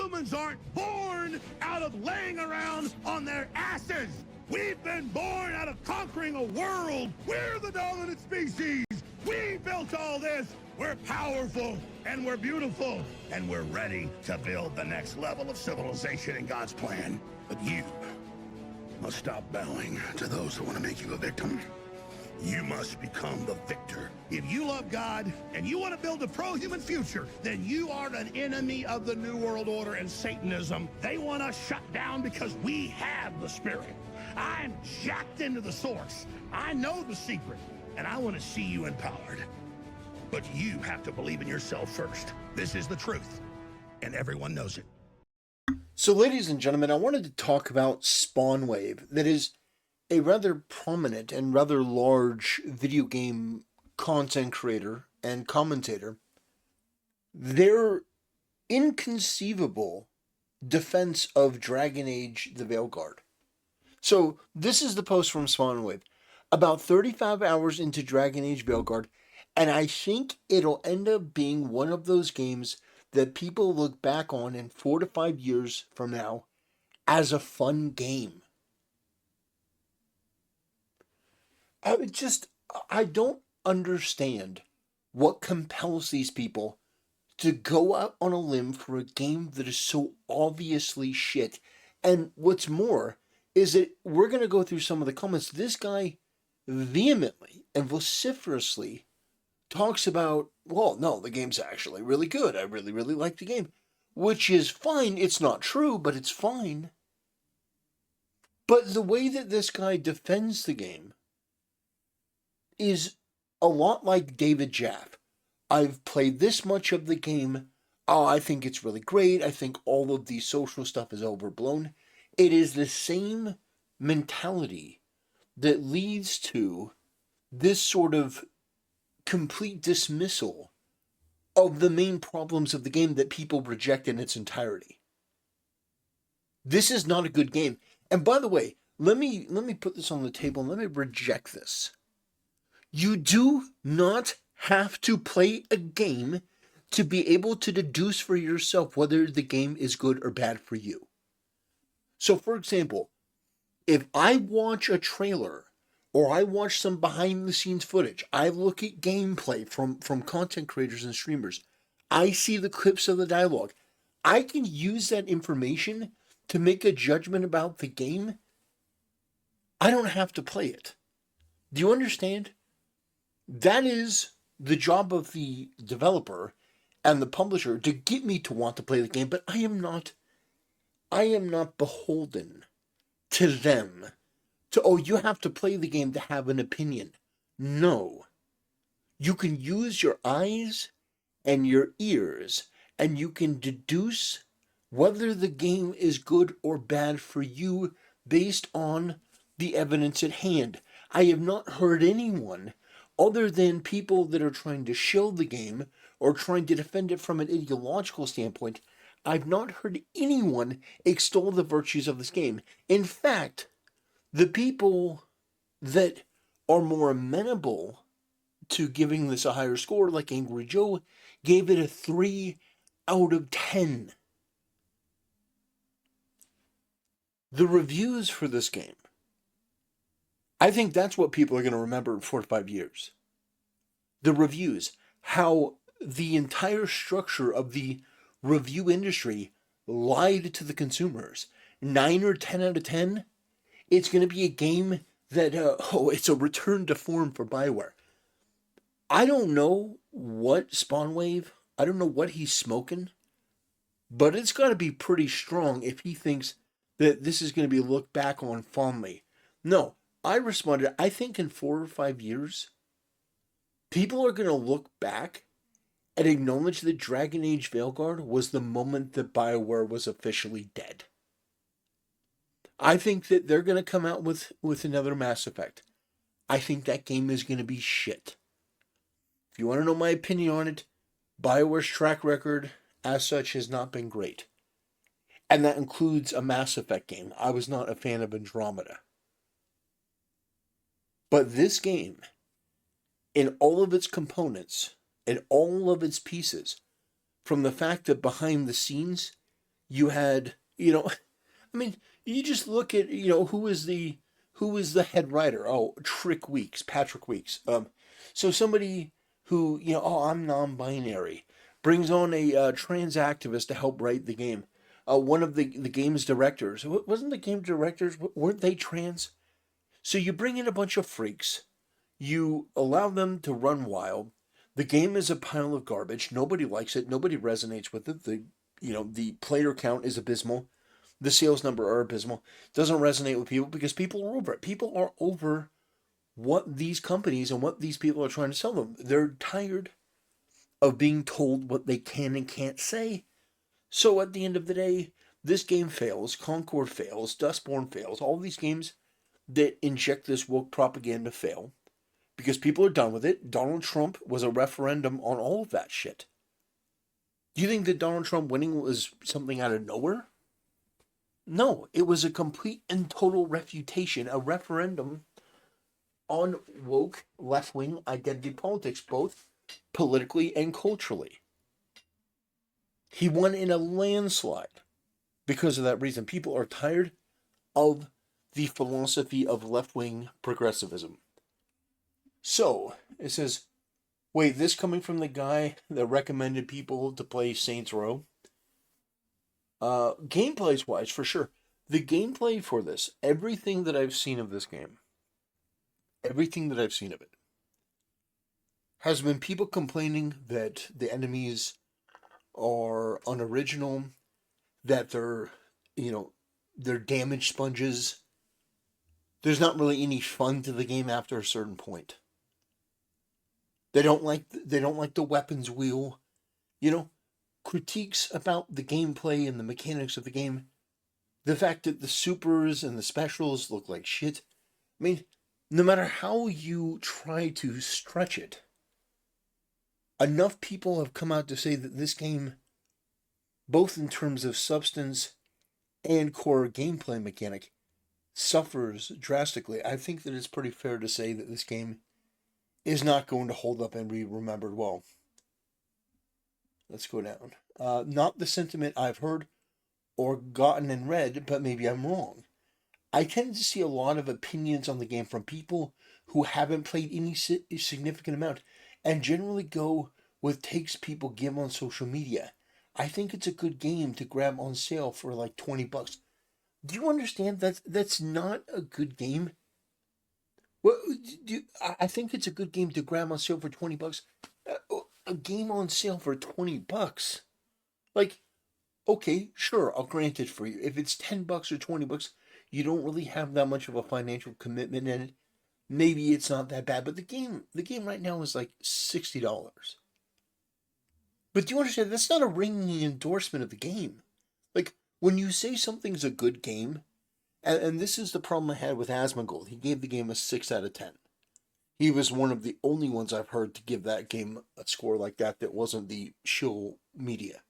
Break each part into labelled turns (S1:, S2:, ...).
S1: Humans aren't born out of laying around on their asses. We've been born out of conquering a world. We're the dominant species. We built all this. We're powerful, and we're beautiful, and we're ready to build the next level of civilization in God's plan. But you must stop bowing to those who want to make you a victim. You must become the victor. If you love God and you want to build a pro-human future, then you are an enemy of the New World Order and Satanism. They want us shut down because we have the Spirit. I'm jacked into the source. I know the secret, and I want to see you empowered. But you have to believe in yourself first. This is the truth, and everyone knows it.
S2: So, ladies and gentlemen, I wanted to talk about Spawnwave. That is a rather prominent and rather large video game content creator and commentator. Their inconceivable defense of Dragon Age the Veilguard. So, this is the post from Spawnwave. About 35 hours into Dragon Age Veilguard, and I think it'll end up being one of those games that people look back on in 4 to 5 years from now as a fun game. I don't understand what compels these people to go out on a limb for a game that is so obviously shit. And what's more is that we're going to go through some of the comments. This guy vehemently and vociferously talks about, well, no, the game's actually really good. I really, really like the game. Which is fine. It's not true, but it's fine. But the way that this guy defends the game is a lot like David Jaff. I've played this much of the game. Oh, I think it's really great. I think all of the social stuff is overblown. It is the same mentality that leads to this sort of complete dismissal of the main problems of the game that people reject in its entirety. This is not a good game. And by the way, let me put this on the table and let me reject this. You do not have to play a game to be able to deduce for yourself whether the game is good or bad for you. So, for example, if I watch a trailer or I watch some behind-the-scenes footage, I look at gameplay from content creators and streamers, I see the clips of the dialogue, I can use that information to make a judgment about the game. I don't have to play it. Do you understand? That is the job of the developer and the publisher to get me to want to play the game, but I am not beholden to them. You have to play the game to have an opinion. No. You can use your eyes and your ears, and you can deduce whether the game is good or bad for you based on the evidence at hand. I have not heard anyone, other than people that are trying to shill the game or trying to defend it from an ideological standpoint, I've not heard anyone extol the virtues of this game. In fact, the people that are more amenable to giving this a higher score, like Angry Joe, gave it a 3 out of 10. The reviews for this game, I think that's what people are going to remember in 4 to 5 years. The reviews, how the entire structure of the review industry lied to the consumers. 9 or 10 out of 10, it's going to be a game that, it's a return to form for BioWare. I don't know what Spawnwave, I don't know what he's smoking, but it's got to be pretty strong if he thinks that this is going to be looked back on fondly. No, I responded, I think in 4 or 5 years, people are going to look back and acknowledge that Dragon Age Veilguard was the moment that BioWare was officially dead. I think that they're going to come out with another Mass Effect. I think that game is going to be shit. If you want to know my opinion on it, BioWare's track record, as such, has not been great. And that includes a Mass Effect game. I was not a fan of Andromeda. But this game, in all of its components, in all of its pieces, from the fact that behind the scenes, You had, I mean, you just look at, who is the head writer? Oh, Patrick Weeks. So somebody who, oh, I'm non-binary, brings on a trans activist to help write the game. One of the game's directors, wasn't the game directors, weren't they trans? So you bring in a bunch of freaks, you allow them to run wild. The game is a pile of garbage. Nobody likes it. Nobody resonates with it. The player count is abysmal. The sales number are abysmal. Doesn't resonate with people because people are over it. People are over what these companies and what these people are trying to sell them. They're tired of being told what they can and can't say. So at the end of the day, this game fails. Concord fails. Dustborn fails. All these games that inject this woke propaganda fail because people are done with it. Donald Trump was a referendum on all of that shit. Do you think that Donald Trump winning was something out of nowhere? No, it was a complete and total refutation, a referendum on woke left-wing identity politics, both politically and culturally. He won in a landslide because of that reason. People are tired of the philosophy of left-wing progressivism. So, it says, wait, this coming from the guy that recommended people to play Saints Row? Gameplays wise, for sure. The gameplay for this, everything that I've seen of this game, everything that I've seen of it, has been people complaining that the enemies are unoriginal, that they're damage sponges. There's not really any fun to the game after a certain point. They don't like the weapons wheel. Critiques about the gameplay and the mechanics of the game. The fact that the supers and the specials look like shit. I mean, no matter how you try to stretch it, enough people have come out to say that this game, both in terms of substance and core gameplay mechanic, suffers drastically. I think that it's pretty fair to say that this game is not going to hold up and be remembered well. Let's go down. Not the sentiment I've heard or gotten and read, but maybe I'm wrong. I tend to see a lot of opinions on the game from people who haven't played any significant amount and generally go with takes people give on social media. I think it's a good game to grab on sale for like $20. Do you understand that's not a good game? Well, I think it's a good game to grab on sale for $20. A game on sale for $20. Like, okay, sure, I'll grant it for you. If it's $10 or $20, you don't really have that much of a financial commitment in it. Maybe it's not that bad, but the game right now is like $60. But do you understand? That's not a ringing endorsement of the game. Like, when you say something's a good game, and this is the problem I had with Asmongold. He gave the game a 6 out of 10. He was one of the only ones I've heard to give that game a score like that wasn't the shill media.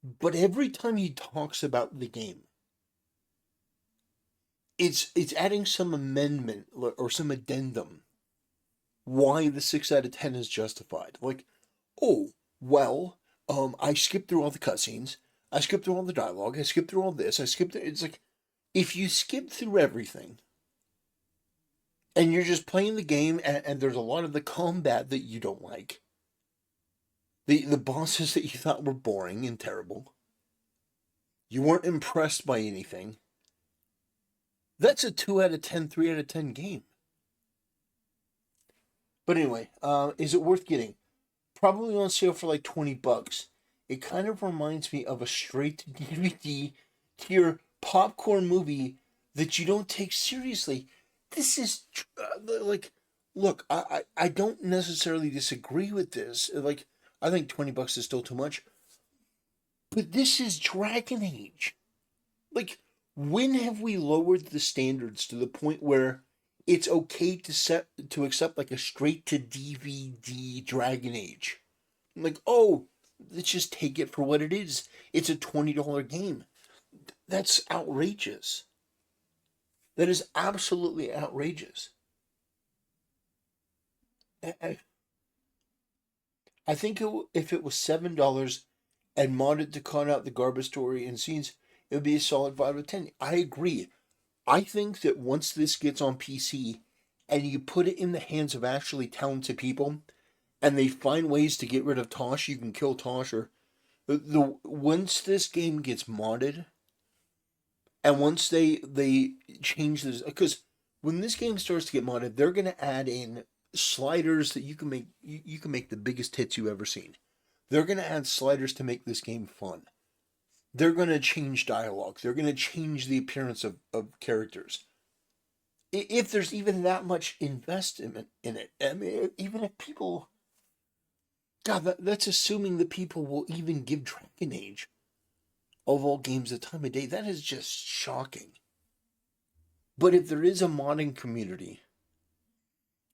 S2: But every time he talks about the game, it's adding some amendment or some addendum why the 6 out of 10 is justified. Like, oh, well, I skipped through all the cutscenes, I skipped through all the dialogue, I skipped through all this, it's like, if you skip through everything, and you're just playing the game, and there's a lot of the combat that you don't like, the bosses that you thought were boring and terrible, you weren't impressed by anything, that's a 2 out of 10, 3 out of 10 game. But anyway, is it worth getting? Probably on sale for like $20. It kind of reminds me of a straight-to-DVD tier popcorn movie that you don't take seriously. This is, look, I don't necessarily disagree with this. Like, I think $20 is still too much. But this is Dragon Age. Like, when have we lowered the standards to the point where it's okay to accept like a straight-to-DVD Dragon Age? Like, oh, let's just take it for what it is. It's a $20 game. That's outrageous. That is absolutely outrageous. I think if it was $7 and mod it to cut out the garbage story and scenes, it would be a solid 5 out of 10. I agree. I think that once this gets on PC and you put it in the hands of actually talented people and they find ways to get rid of Tosh, you can kill Tosh, or once this game gets modded and once they change this, because when this game starts to get modded, they're going to add in sliders that you can make the biggest hits you've ever seen. They're going to add sliders to make this game fun. They're going to change dialogue. They're going to change the appearance of characters. If there's even that much investment in it, I mean, even if people... God, that's assuming that people will even give Dragon Age, of all games, the time of day. That is just shocking. But if there is a modding community,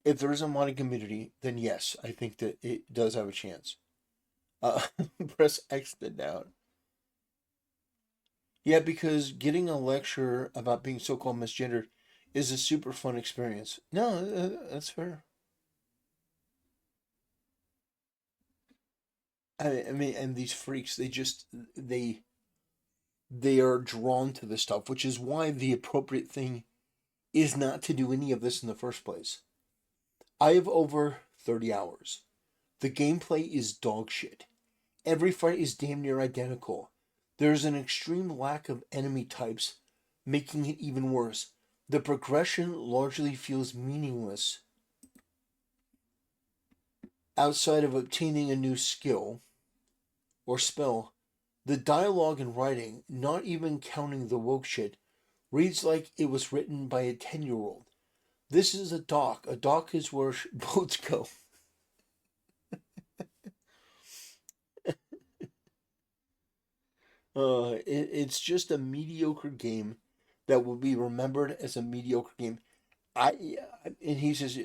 S2: then yes, I think that it does have a chance. Press X to down. Yeah, because getting a lecture about being so-called misgendered is a super fun experience. No, that's fair. I mean, and these freaks, they are drawn to this stuff, which is why the appropriate thing is not to do any of this in the first place. I have over 30 hours. The gameplay is dog shit. Every fight is damn near identical. There's an extreme lack of enemy types, making it even worse. The progression largely feels meaningless outside of obtaining a new skill or spell. The dialogue and writing, not even counting the woke shit, reads like it was written by a 10-year-old. This is a dock. A dock is where boats go. It's just a mediocre game that will be remembered as a mediocre game. And he says,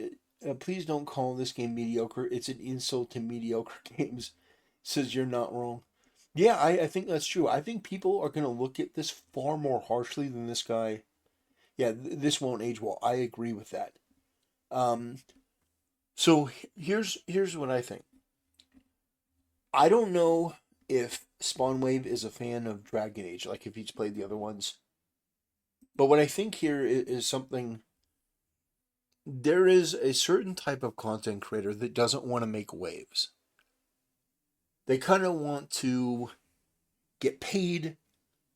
S2: please don't call this game mediocre. It's an insult to mediocre games. Says you're not wrong. Yeah, I think that's true. I think people are going to look at this far more harshly than this guy. Yeah, this won't age well. I agree with that. So here's what I think. I don't know if Spawnwave is a fan of Dragon Age, like if he's played the other ones. But what I think here is something... There is a certain type of content creator that doesn't want to make waves. They kind of want to get paid.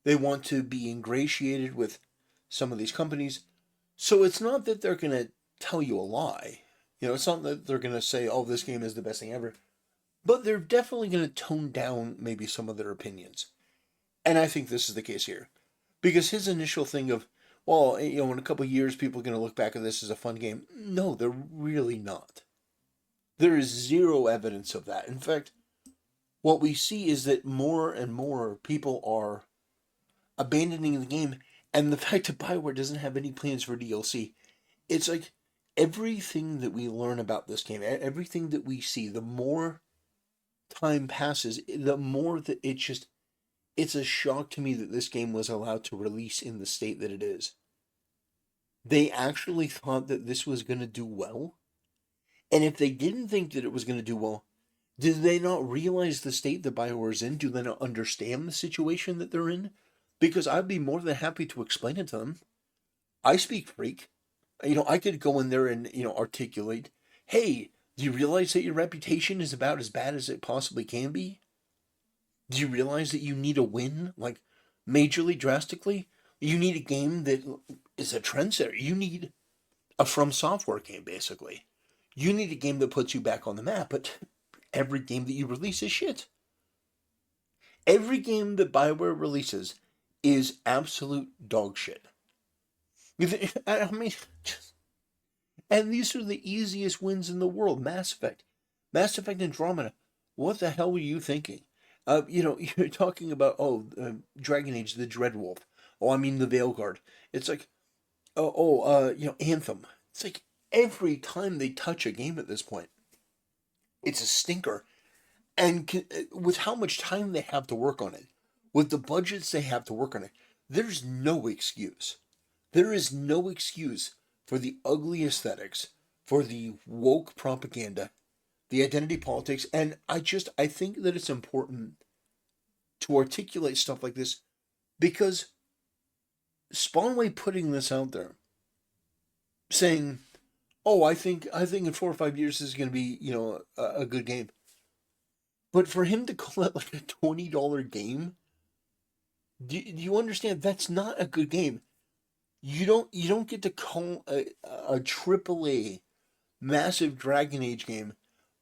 S2: They want to be ingratiated with some of these companies. So it's not that they're going to tell you a lie. You know, it's not that they're going to say, oh, this game is the best thing ever. But they're definitely going to tone down maybe some of their opinions. And I think this is the case here. Because his initial thing of, well, you know, in a couple of years, people are going to look back at this as a fun game. No, they're really not. There is zero evidence of that. In fact, what we see is that more and more people are abandoning the game. And the fact that BioWare doesn't have any plans for DLC, it's like everything that we learn about this game, everything that we see, the more time passes, the more that it's a shock to me that this game was allowed to release in the state that it is. They actually thought that this was going to do well. And if they didn't think that it was going to do well, did they not realize the state that BioWare is in? Do they not understand the situation that they're in? Because I'd be more than happy to explain it to them. I speak freak. You know, I could go in there and, you know, articulate, hey, do you realize that your reputation is about as bad as it possibly can be? Do you realize that you need a win, like, majorly, drastically? You need a game that is a trendsetter. You need a From Software game, basically. You need a game that puts you back on the map, but every game that you release is shit. Every game that BioWare releases is absolute dog shit. I mean, and these are the easiest wins in the world. Mass Effect Andromeda. What the hell were you thinking? You know, you're talking about, Dragon Age, the Dreadwolf. Oh, I mean the Veilguard. It's like, you know, Anthem. It's like every time they touch a game at this point, it's a stinker. And with how much time they have to work on it, with the budgets they have to work on it, there's no excuse. There is no excuse for the ugly aesthetics, for the woke propaganda, the identity politics, and I think that it's important to articulate stuff like this, because Spawnwave putting this out there, saying, "Oh, I think in 4 or 5 years this is going to be, a good game," but for him to call it like a $20 game, do you understand? That's not a good game. You don't get to call a AAA massive Dragon Age game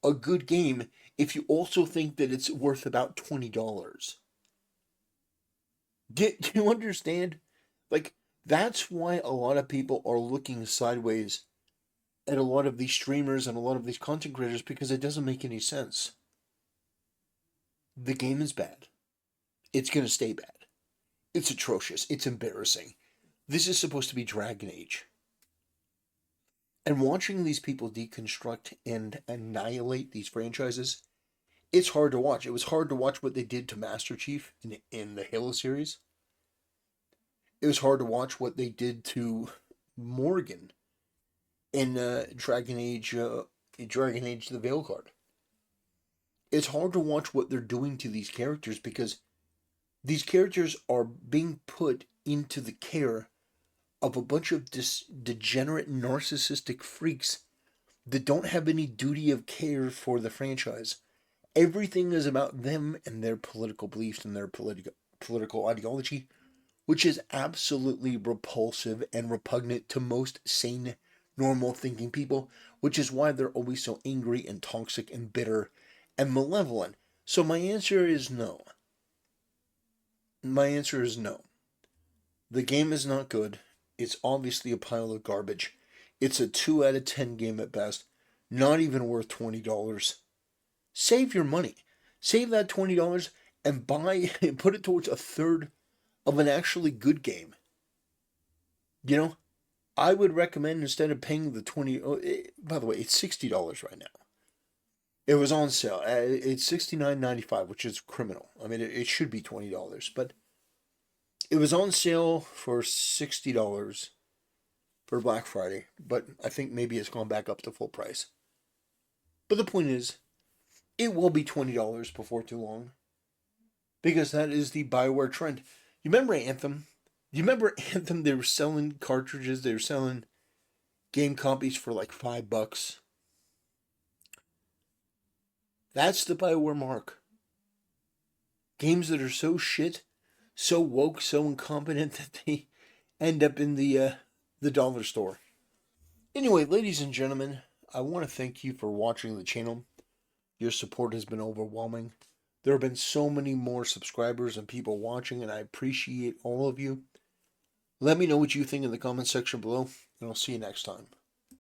S2: a good game if you also think that it's worth about $20. Do you understand? Like, that's why a lot of people are looking sideways at a lot of these streamers and a lot of these content creators, because it doesn't make any sense. The game is bad. It's going to stay bad. It's atrocious. It's embarrassing. This is supposed to be Dragon Age. And watching these people deconstruct and annihilate these franchises, it's hard to watch. It was hard to watch what they did to Master Chief in the Halo series. It was hard to watch what they did to Morgan in Dragon Age the Veilguard. It's hard to watch what they're doing to these characters, because these characters are being put into the care of a bunch of degenerate narcissistic freaks that don't have any duty of care for the franchise. Everything is about them and their political beliefs and their political ideology, which is absolutely repulsive and repugnant to most sane, normal thinking people, which is why they're always so angry and toxic and bitter and malevolent. So my answer is no. My answer is no. The game is not good. It's obviously a pile of garbage. It's a 2 out of 10 game at best. Not even worth $20. Save your money. Save that $20 and put it towards a third of an actually good game. I would recommend, instead of paying the by the way, it's $60 right now. It was on sale. It's $69.95, which is criminal. I mean, it should be $20, but it was on sale for $60 for Black Friday, but I think maybe it's gone back up to full price. But the point is, it will be $20 before too long, because that is the BioWare trend. You remember Anthem? They were selling cartridges, they were selling game copies for like $5. That's the BioWare mark. Games that are so shit, so woke, so incompetent that they end up in the dollar store. Anyway, ladies and gentlemen, I want to thank you for watching the channel. Your support has been overwhelming. There have been so many more subscribers and people watching, and I appreciate all of you. Let me know what you think in the comment section below, and I'll see you next time.